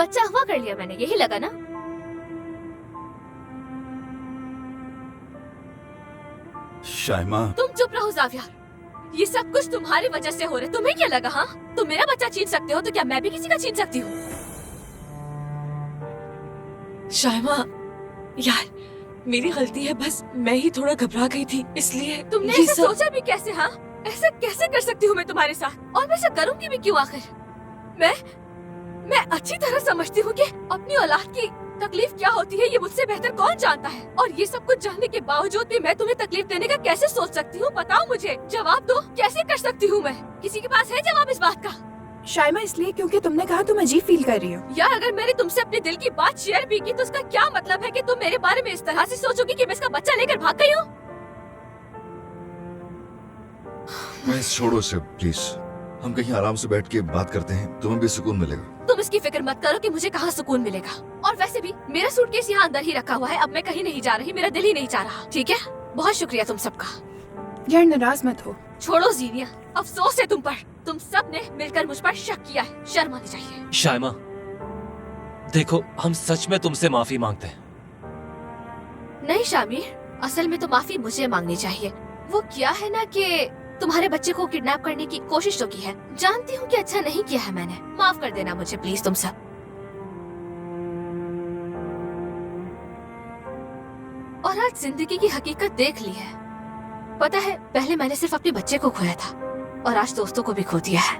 बच्चा हुआ कर लिया मैंने, यही लगा ना? शाइमा, तुम चुप रहो ज़ावियर। ये सब कुछ तुम्हारी वजह से हो रहा है। तुम्हें क्या लगा? हाँ, तुम मेरा बच्चा छीन सकते हो तो क्या मैं भी किसी का छीन सकती हूँ? शाइमा, यार मेरी गलती है, बस मैं ही थोड़ा घबरा गई थी, इसलिए तुमने ये ऐसा सब... सोचा भी कैसे? हाँ, ऐसा कैसे कर सकती हूँ मैं तुम्हारे साथ? और मैं ऐसा करूंगी भी क्यों आखिर? मैं अच्छी तरह समझती हूँ कि अपनी औलाद की तकलीफ क्या होती है, ये मुझसे बेहतर कौन जानता है। और ये सब कुछ जानने के बावजूद भी मैं तुम्हें तकलीफ देने का कैसे सोच सकती हूँ? बताओ मुझे, जवाब दो। कैसे कर सकती हूँ मैं? किसी के पास है जवाब इस बात का? शाइमा, इसलिए क्योंकि तुमने कहा तुम अजीब फील कर रही हो। यार, अगर मैंने तुमसे अपने दिल की बात शेयर भी की तो उसका क्या मतलब है कि तुम मेरे बारे में इस तरह से सोचोगी कि मैं इसका बच्चा लेकर भाग गई हूँ? बस छोड़ो इसे प्लीज, हम कहीं आराम से बैठ के बात करते हैं, तुम्हें भी सुकून मिलेगा। तुम इसकी फिक्र मत करो कि मुझे कहाँ सुकून मिलेगा। और वैसे भी मेरा सूटकेस यहाँ अंदर ही रखा हुआ है, अब मैं कहीं नहीं जा रही, मेरा दिल ही नहीं चाह रहा। ठीक है, बहुत शुक्रिया तुम सबका। यार नाराज मत हो। छोड़ो जीनिया, अफसोस है तुम पर। तुम सब ने मिलकर मुझ पर शक किया है, शर्म आनी चाहिए। शाइमा, देखो हम सच में तुमसे माफी मांगते हैं। नहीं शामिर, असल में तो माफी मुझे मांगनी चाहिए। वो क्या है ना कि तुम्हारे बच्चे को किडनैप करने की कोशिश तो की है। जानती हूँ कि अच्छा नहीं किया है मैंने, माफ कर देना मुझे प्लीज तुम सब। और आज जिंदगी की हकीकत देख ली है। पता है, पहले मैंने सिर्फ अपने बच्चे को खोया था और आज दोस्तों को भी खो दिया है।